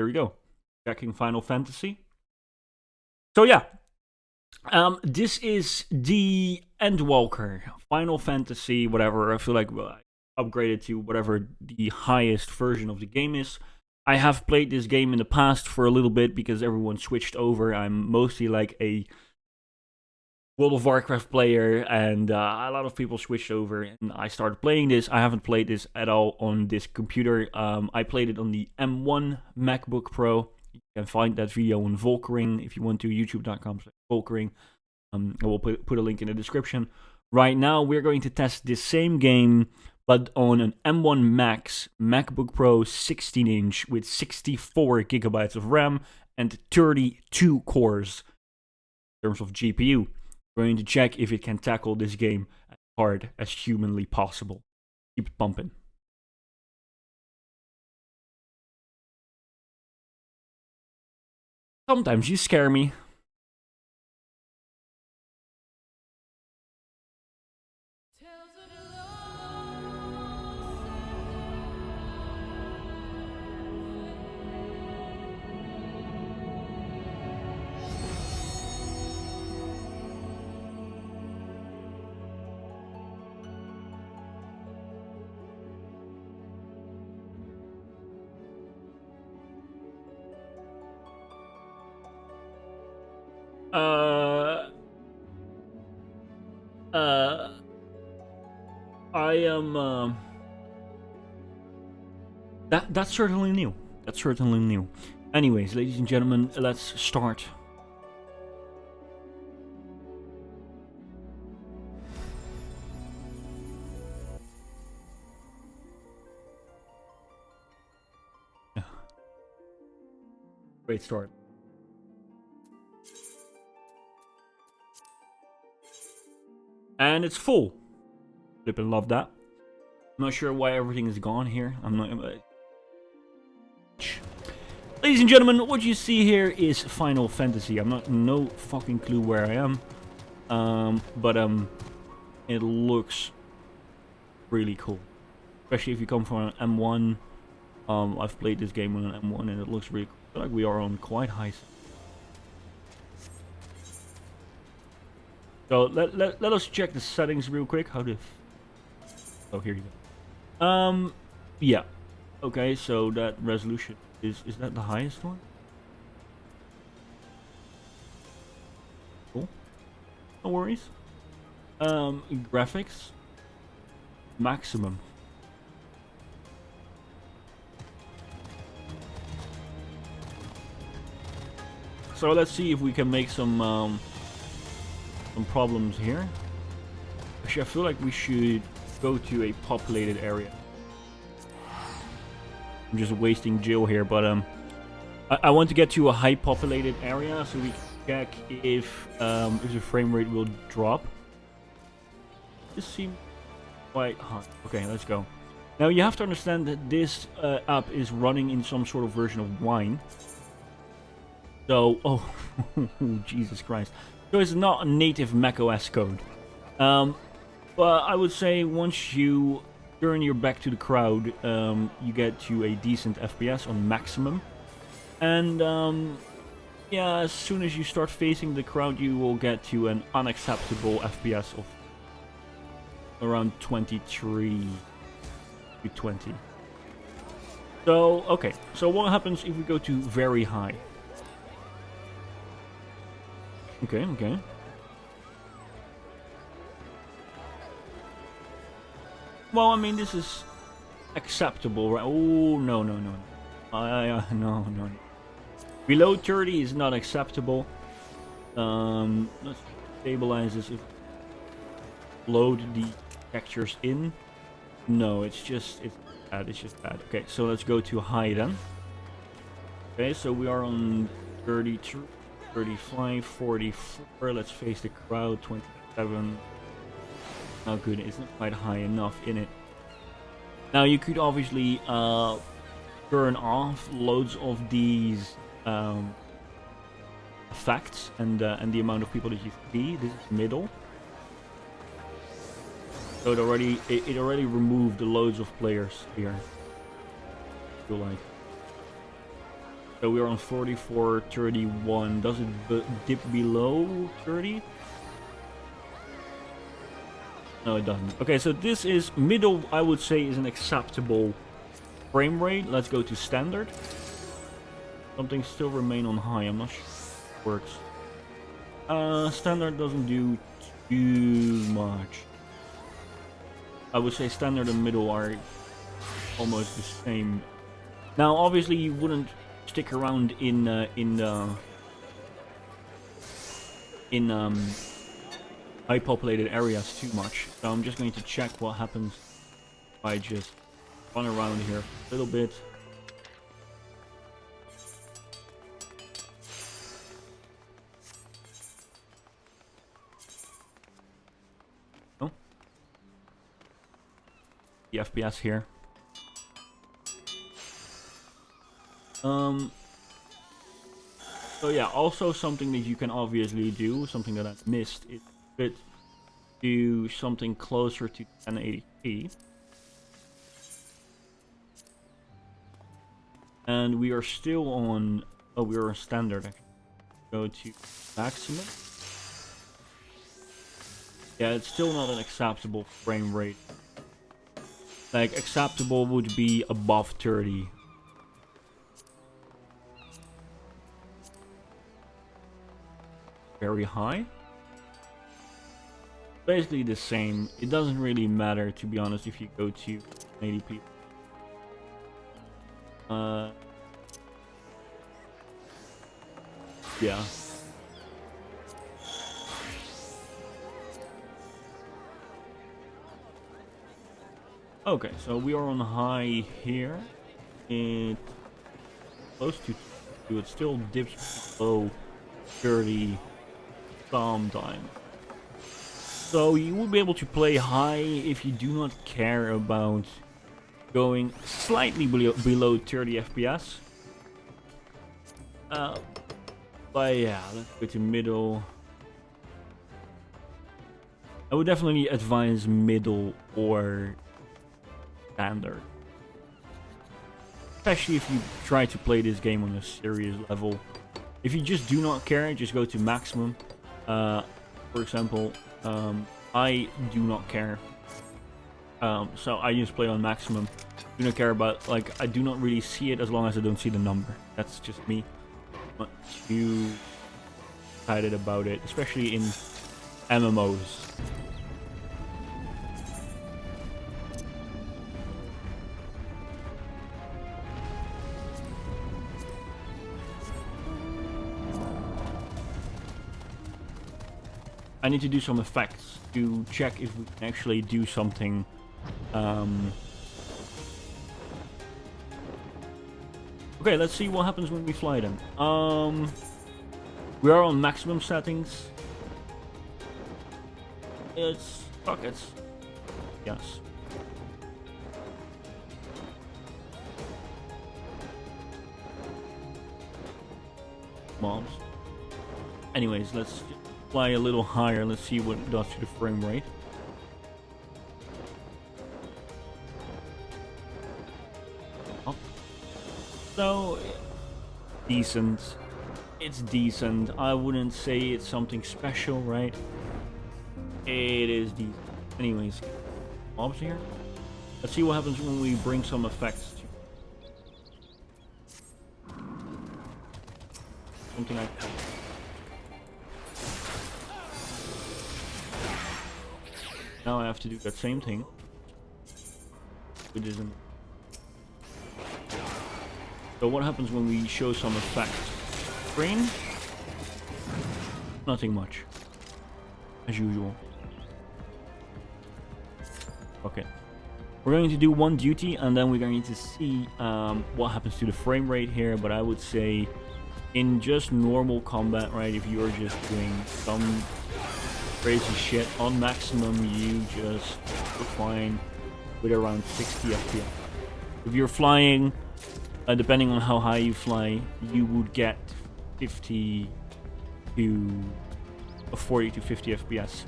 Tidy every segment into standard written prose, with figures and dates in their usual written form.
there we go. Checking Final Fantasy. So yeah, this is the Endwalker, Final Fantasy, whatever. I feel like I upgraded to whatever the highest version of the game is. I have played this game in the past for a little bit because everyone switched over. I'm mostly like a World of Warcraft player, and a lot of people switched over, and I started playing this. I haven't played this at all on this computer. I played it on the M1 MacBook Pro. You can find that video on Volkering if you want to, youtube.com/Volkering. I will put a link in the description. Right now, we're going to test this same game, but on an M1 Max MacBook Pro 16-inch with 64 gigabytes of RAM and 32 cores in terms of GPU. We're going to check if it can tackle this game as hard as humanly possible. Keep it pumping. Sometimes you scare me. I am, that's certainly new. That's certainly new. Anyways, ladies and gentlemen, let's start. Great start. And it's full. Flippin' love that. I'm not sure why everything is gone here. I'm not. Ladies and gentlemen, what you see here is Final Fantasy. I'm not no fucking clue where I am. But it looks really cool. Especially if you come from an M1. I've played this game on an M1 and it looks really cool. I feel like we are on quite high. So let us check the settings real quick. How the oh, here you go. Yeah. Okay, so that resolution is that the highest one? Cool. No worries. Graphics maximum. So let's see if we can make some problems here. Actually, I feel like we should go to a populated area. I'm just wasting Jill here, but I want to get to a high populated area so we can check if the frame rate will drop. This seems quite hot. Okay, let's go. Now you have to understand that this app is running in some sort of version of Wine. So, oh, Jesus Christ. So it's not a native macOS code. But I would say once you turn your back to the crowd, you get to a decent FPS on maximum. And yeah, as soon as you start facing the crowd, you will get to an unacceptable FPS of around 23 to 20. So, okay. So what happens if we go to very high? Okay, okay. Well, I mean, this is acceptable, right? Oh, no, no, no. No, no. Below 30 is not acceptable. Let's stabilize this. If load the textures in. No, it's bad. It's just bad. Okay, so let's go to high then. Okay, so we are on 32. 35, 44, let's face the crowd, 27. Oh good, it's not quite high enough in it. Now you could obviously turn off loads of these effects and the amount of people that you see. This is middle. So it already removed loads of players here. I feel like. So we're on 44, 31. Does it dip below 30? No, it doesn't. Okay, so this is middle, I would say, is an acceptable frame rate. Let's go to standard. Something still remain on high. I'm not sure if it works. Standard doesn't do too much. I would say standard and middle are almost the same. Now, obviously, you wouldn't stick around in high populated areas too much. So I'm just going to check what happens if I just run around here a little bit. Oh, the FPS here. So yeah, also something that you can obviously do, something that I missed, is do something closer to 1080p. And we are still on, oh, we are on standard. I can go to maximum. Yeah, it's still not an acceptable frame rate. Like, acceptable would be above 30. Very high. Basically the same. It doesn't really matter, to be honest, if you go to 80p. Yeah. Okay, so we are on high here. It's close to 2. It still dips below 30 sometimes. So you will be able to play high if you do not care about going slightly below 30 FPS. But yeah, let's go to middle. I would definitely advise middle or standard. Especially if you try to play this game on a serious level. If you just do not care, just go to maximum. For example, I do not care. So I just play on maximum. Do not care about, like, I do not really see it as long as I don't see the number. That's just me. I'm not too excited about it, especially in MMOs. I need to do some effects to check if we can actually do something. Okay, let's see what happens when we fly then. We are on maximum settings. It's rockets. Yes. Mobs. Anyways, let's fly a little higher. Let's see what it does to the frame rate. Oh. So, decent. It's decent. I wouldn't say it's something special, right? It is decent. Anyways, mobs here. Let's see what happens when we bring some effects to something like that. Now I have to do that same thing. It isn't. So what happens when we show some effects? Screen? Nothing much. As usual. Okay. We're going to do one duty and then we're going to see what happens to the frame rate here. But I would say in just normal combat, right, if you're just doing some crazy shit on maximum, you just are flying with around 60 FPS. If you're flying, depending on how high you fly, you would get 50 to 40 to 50 FPS.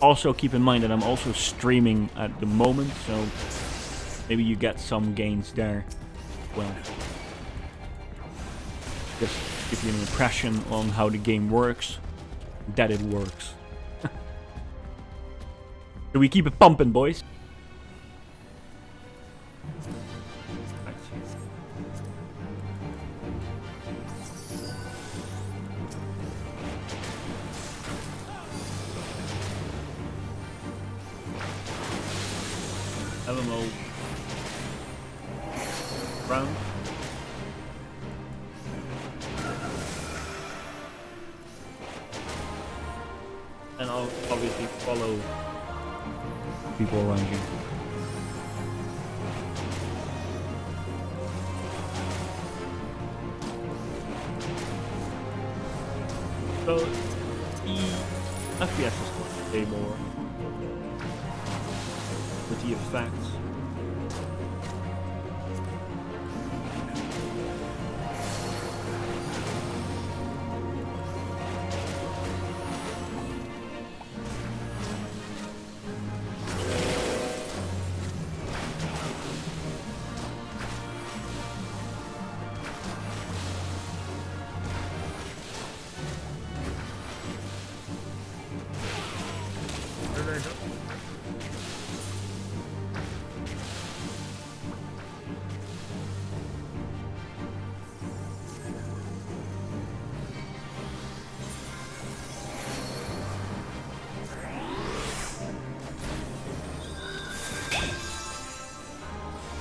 Also keep in mind that I'm also streaming at the moment, so maybe you get some gains there as well. just give you an impression on how the game works, that it works. So we keep it pumping, boys. MMO round. And I'll obviously follow people around you. So the FPS is way more with the effects.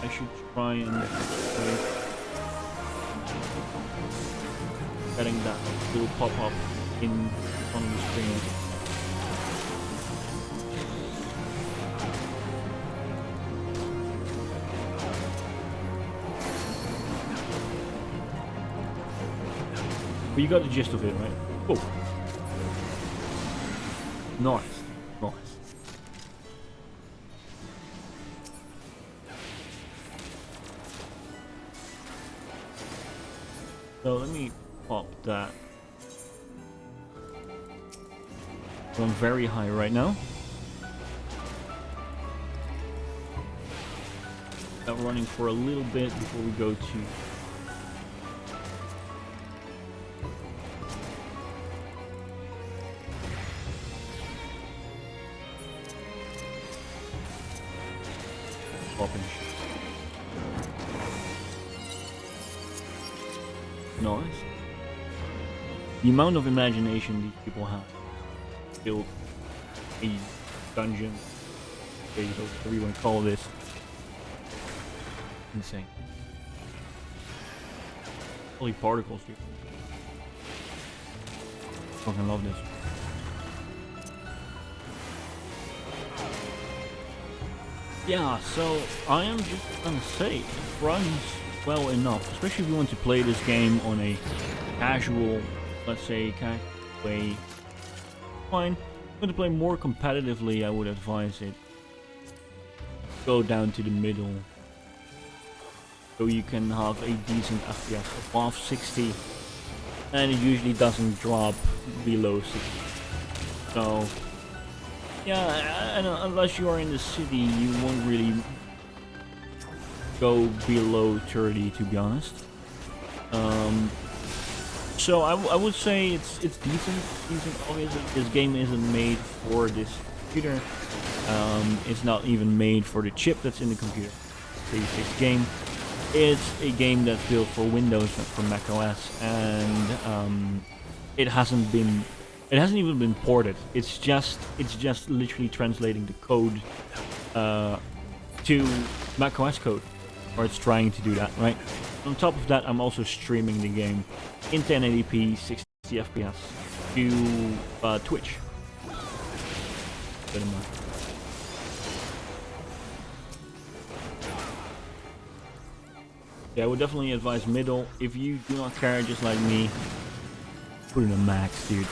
I should try and getting that little pop-up in front of the screen. But you got the gist of it, right? Oh. Nice. Nice. So let me pop that. So I'm very high right now. That running for a little bit before we go to popping. Nice. The amount of imagination these people have to build a dungeon, whatever you want to call this. Insane. Holy particles, dude. Fucking love this. Yeah, so I am just gonna say it runs well enough, especially if you want to play this game on a casual, let's say, casual way. Fine. If you want to play more competitively, I would advise it. Go down to the middle, so you can have a decent FPS above 60, and it usually doesn't drop below 60. So yeah, and unless you are in the city, you won't really go below 30, to be honest. So I would say it's decent. Obviously, this game isn't made for this computer. It's not even made for the chip that's in the computer. It's game. It's a game that's built for Windows, not for Mac OS, and it hasn't even been ported. It's just literally translating the code to Mac OS code, or it's trying to do that, right? On top of that, I'm also streaming the game in 1080p 60 FPS to Twitch. Good enough. Yeah, I would definitely advise middle. If you do not care, just like me, put in a max, dude.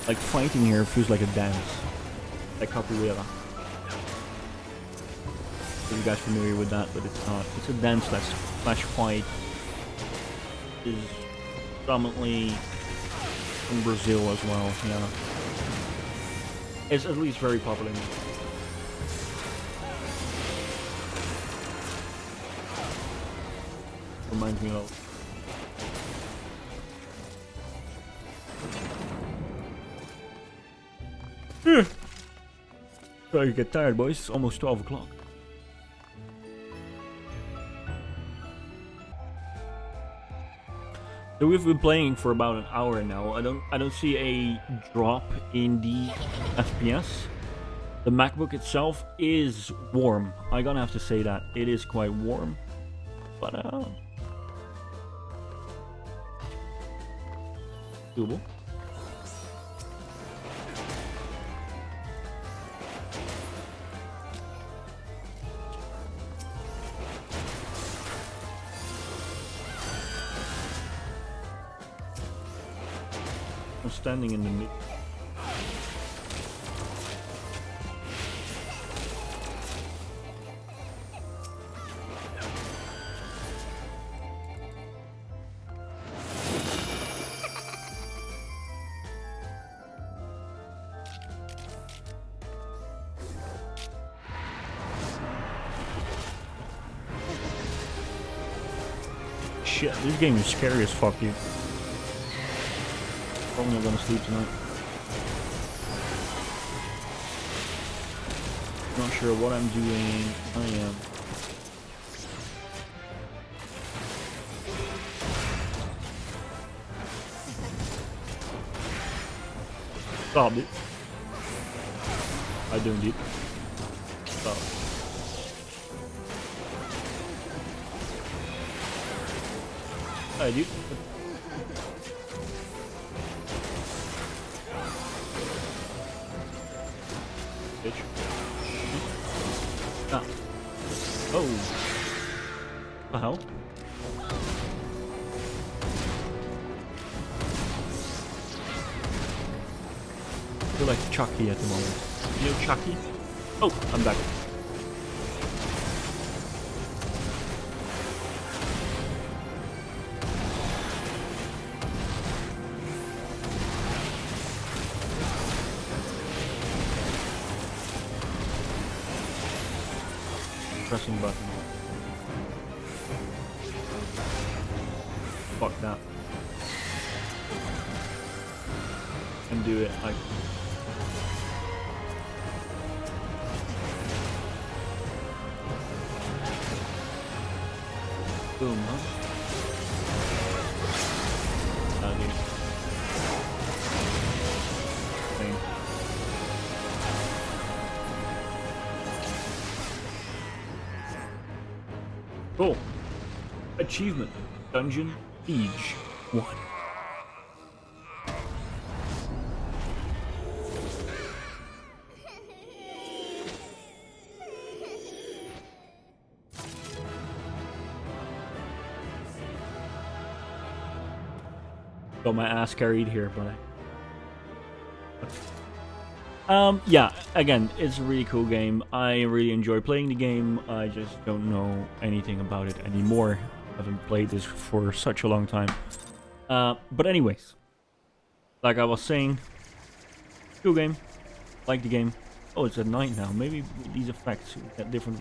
Like, fighting here feels like a dance. Like capoeira. Are you guys familiar with that? But it's not. It's a dance that's slash fight. Is predominantly from Brazil as well, yeah. It's at least very popular. Reminds me of. So you get tired, boys. It's almost 12 o'clock. So we've been playing for about an hour now. I don't see a drop in the FPS. The MacBook itself is warm. I'm gonna have to say that it is quite warm, but doable. I'm standing in the mid. Shit, this game is scary as fuck, dude. Probably not gonna sleep tonight. Not sure what I'm doing. I am. Stop it. I do indeed. Stop. I do. Bitch. Ah. Oh. What the hell? I feel like Chucky at the moment. You know Chucky? Oh, I'm back. Pressing button. Fuck that. And do it like. Boom, huh? Dude. Thing. Cool. Achievement. Dungeon Siege 1. Got my ass carried here, but yeah, again, it's a really cool game. I really enjoy playing the game. I just don't know anything about it anymore. I haven't played this for such a long time. But anyways, like I was saying, cool game. Like the game. Oh, it's at night now. Maybe these effects get different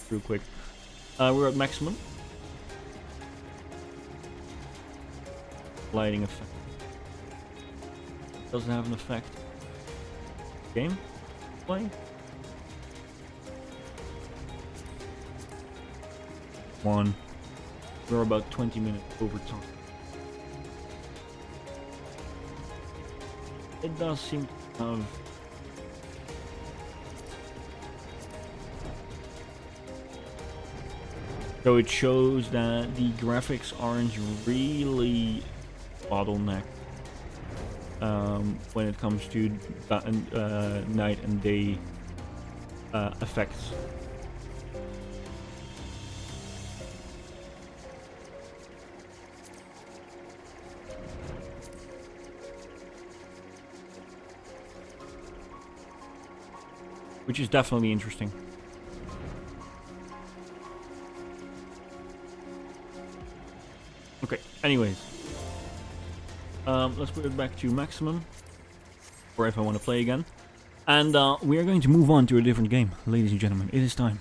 real quick. We're at maximum. Lighting effect. Doesn't have an effect. Game play. One. We're about 20 minutes over time. It does seem to have. So it shows that the graphics aren't really bottleneck when it comes to night and day effects. Which is definitely interesting. Okay, anyways. Let's put it back to maximum. Or if I want to play again. And we are going to move on to a different game, ladies and gentlemen. It is time